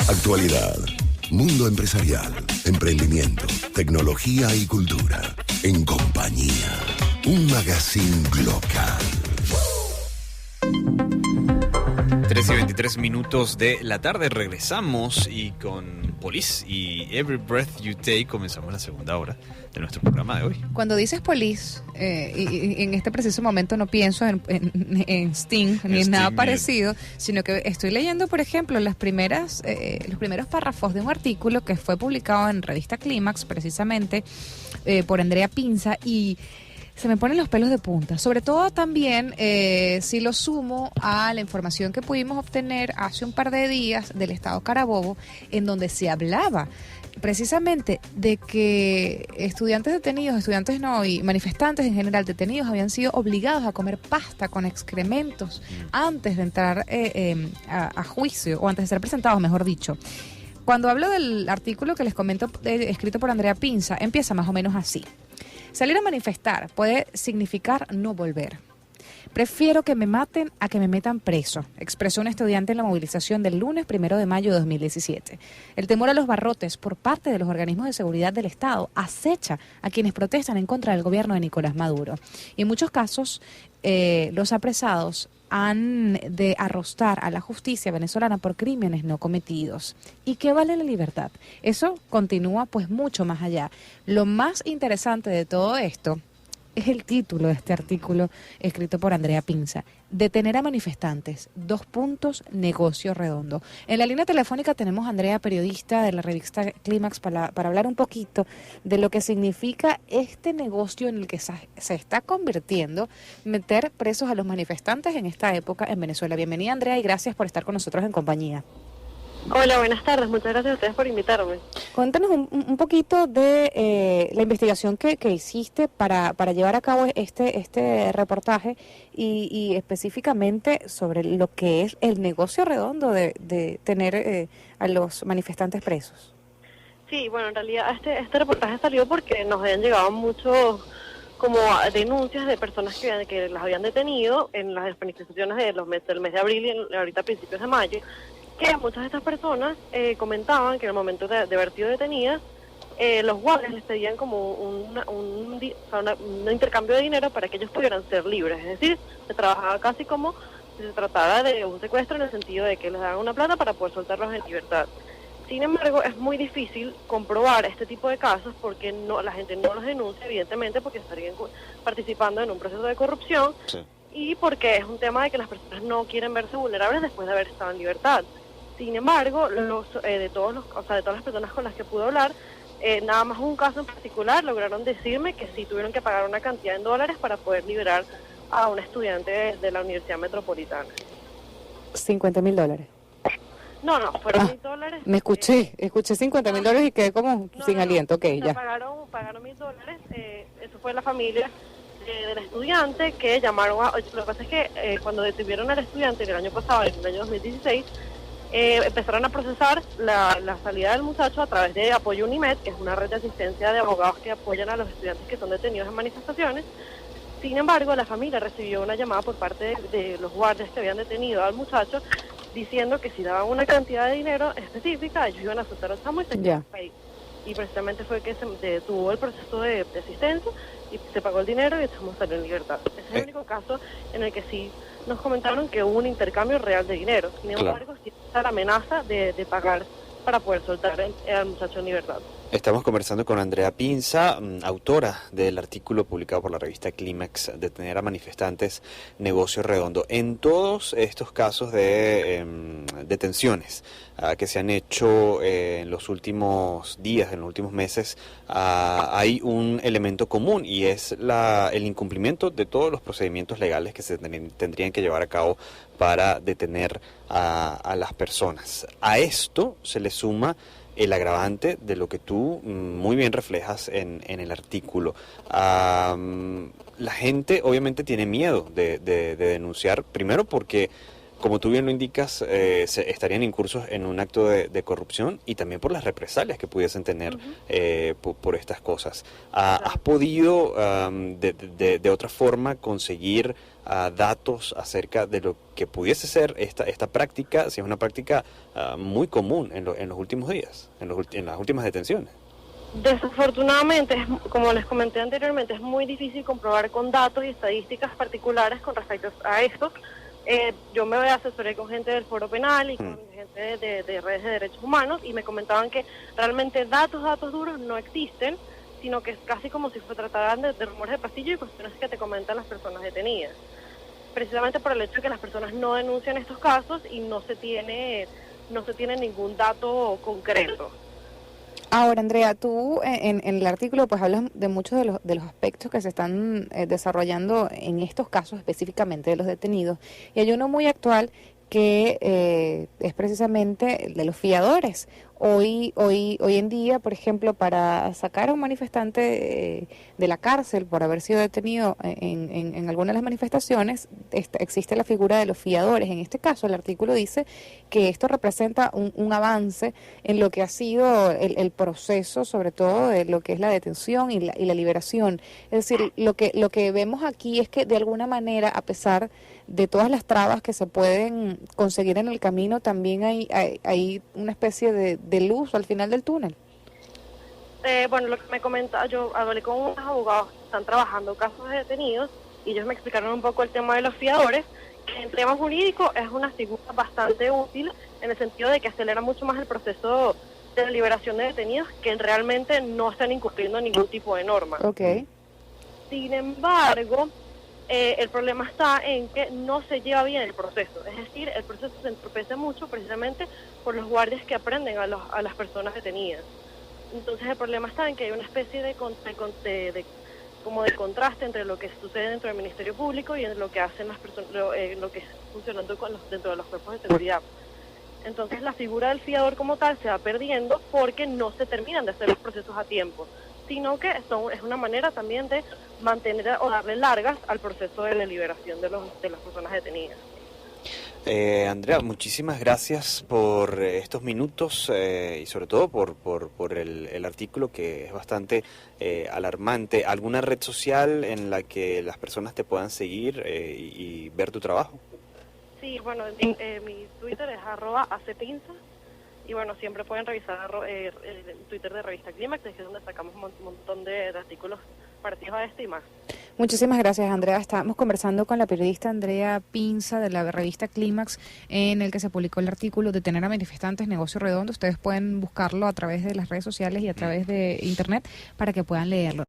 Actualidad, mundo empresarial, emprendimiento, tecnología y cultura. En compañía, un magazine local. 13:23 de la tarde regresamos y con Police y Every Breath You Take comenzamos la segunda hora de nuestro programa de hoy. Cuando dices Police, y en este preciso momento no pienso en Sting ni en nada parecido, sino que estoy leyendo, por ejemplo, los primeros párrafos de un artículo que fue publicado en revista Clímax, precisamente por Andrea Pinza, y se me ponen los pelos de punta, sobre todo también si lo sumo a la información que pudimos obtener hace un par de días del estado Carabobo, en donde se hablaba precisamente de que estudiantes y manifestantes en general detenidos habían sido obligados a comer pasta con excrementos antes de entrar a juicio, o antes de ser presentados, mejor dicho. Cuando hablo del artículo que les comento, escrito por Andrea Pinza, empieza más o menos así. Salir a manifestar puede significar no volver. Prefiero que me maten a que me metan preso, expresó un estudiante en la movilización del lunes 1 de mayo de 2017. El temor a los barrotes por parte de los organismos de seguridad del Estado acecha a quienes protestan en contra del gobierno de Nicolás Maduro. Y en muchos casos, los apresados han de arrostrar a la justicia venezolana por crímenes no cometidos. ¿Y qué vale la libertad? Eso continúa pues mucho más allá. Lo más interesante de todo esto es el título de este artículo escrito por Andrea Pinza: Detener a manifestantes, negocio redondo. En la línea telefónica tenemos a Andrea, periodista de la revista Clímax, para hablar un poquito de lo que significa este negocio en el que se está convirtiendo meter presos a los manifestantes en esta época en Venezuela. Bienvenida, Andrea, y gracias por estar con nosotros en compañía. Hola, buenas tardes. Muchas gracias a ustedes por invitarme. Cuéntanos un poquito de la investigación que hiciste para llevar a cabo este reportaje y específicamente sobre lo que es el negocio redondo de tener a los manifestantes presos. Sí, bueno, en realidad este reportaje salió porque nos habían llegado muchos como denuncias de personas que las habían detenido en las manifestaciones del mes de abril y ahorita a principios de mayo, que muchas de estas personas comentaban que en el momento de haber sido detenidas, los guardias les pedían como un intercambio de dinero para que ellos pudieran ser libres. Es decir, se trabajaba casi como si se tratara de un secuestro, en el sentido de que les daban una plata para poder soltarlos en libertad. Sin embargo, es muy difícil comprobar este tipo de casos porque la gente no los denuncia, evidentemente, porque estarían participando en un proceso de corrupción. Sí. Y porque es un tema de que las personas no quieren verse vulnerables después de haber estado en libertad. Sin embargo, de todas las personas con las que pude hablar, nada más un caso en particular lograron decirme que sí tuvieron que pagar una cantidad en dólares para poder liberar a un estudiante de la Universidad Metropolitana. $50,000. No, fueron $1,000. Me escuché $50,000 y quedé como sin aliento. Okay, ya. Pagaron $1,000. Eso fue la familia del estudiante que llamaron a... Lo que pasa es que cuando detuvieron al estudiante en el año pasado, en el año 2016, empezaron a procesar la salida del muchacho a través de Apoyo Unimed, que es una red de asistencia de abogados que apoyan a los estudiantes que son detenidos en manifestaciones. Sin embargo, la familia recibió una llamada por parte de los guardias que habían detenido al muchacho, diciendo que si daban una cantidad de dinero específica, ellos iban a soltar al chamo y se quedó ahí. Y precisamente fue que se detuvo el proceso de asistencia y se pagó el dinero y el chamo salió en libertad. Ese es el único caso en el que sí nos comentaron que hubo un intercambio real de dinero. Sin embargo, sí está la amenaza de pagar para poder soltar al muchacho en libertad. Estamos conversando con Andrea Pinza, autora del artículo publicado por la revista Clímax, Detener a manifestantes, negocio redondo. En todos estos casos de detenciones que se han hecho en los últimos días, en los últimos meses, hay un elemento común y es el incumplimiento de todos los procedimientos legales que se tendrían que llevar a cabo para detener a las personas. A esto se le suma el agravante de lo que tú muy bien reflejas en el artículo. La gente obviamente tiene miedo de denunciar, primero porque como tú bien lo indicas, estarían incursos en un acto de corrupción y también por las represalias que pudiesen tener por estas cosas. ¿Has podido de otra forma conseguir datos acerca de lo que pudiese ser esta práctica, si es una práctica muy común en los últimos días, en las últimas detenciones? Desafortunadamente, como les comenté anteriormente, es muy difícil comprobar con datos y estadísticas particulares con respecto a esto. Yo me asesoré con gente del Foro Penal y con gente de redes de derechos humanos y me comentaban que realmente datos duros no existen, sino que es casi como si se trataran de rumores de pasillo y cuestiones que te comentan las personas detenidas. Precisamente por el hecho de que las personas no denuncian estos casos y no se tiene ningún dato concreto. Ahora, Andrea, tú en el artículo pues hablas de muchos de los aspectos que se están desarrollando en estos casos específicamente de los detenidos. Y hay uno muy actual que es precisamente el de los fiadores. Hoy en día, por ejemplo, para sacar a un manifestante de la cárcel por haber sido detenido en alguna de las manifestaciones, existe la figura de los fiadores. En este caso, el artículo dice que esto representa un avance en lo que ha sido el proceso, sobre todo de lo que es la detención y la liberación. Es decir, lo que vemos aquí es que de alguna manera, a pesar de todas las trabas que se pueden conseguir en el camino, también hay una especie de luz al final del túnel. Bueno, lo que me comentaba, yo hablé con unos abogados que están trabajando casos de detenidos y ellos me explicaron un poco el tema de los fiadores, que en tema jurídico es una figura bastante útil en el sentido de que acelera mucho más el proceso de liberación de detenidos que realmente no están incumpliendo ningún tipo de norma. Okay. Sin embargo, el problema está en que no se lleva bien el proceso, es decir, el proceso se entorpece mucho precisamente por los guardias que aprenden a las personas detenidas. Entonces el problema está en que hay una especie de contraste entre lo que sucede dentro del Ministerio Público y en lo que hacen las personas, lo que está funcionando dentro de los cuerpos de seguridad. Entonces la figura del fiador como tal se va perdiendo porque no se terminan de hacer los procesos a tiempo, sino que es una manera también de mantener o darle largas al proceso de la liberación de las personas detenidas. Andrea, muchísimas gracias por estos minutos y sobre todo por el artículo, que es bastante alarmante. ¿Alguna red social en la que las personas te puedan seguir y ver tu trabajo? Sí, bueno, mi Twitter es @acpinza. Y bueno, siempre pueden revisar el Twitter de Revista Clímax, que es donde sacamos un montón de artículos parecidos a este y más. Muchísimas gracias, Andrea. Estábamos conversando con la periodista Andrea Pinza de la revista Clímax, en el que se publicó el artículo Detener a manifestantes, negocio redondo. Ustedes pueden buscarlo a través de las redes sociales y a través de internet para que puedan leerlo.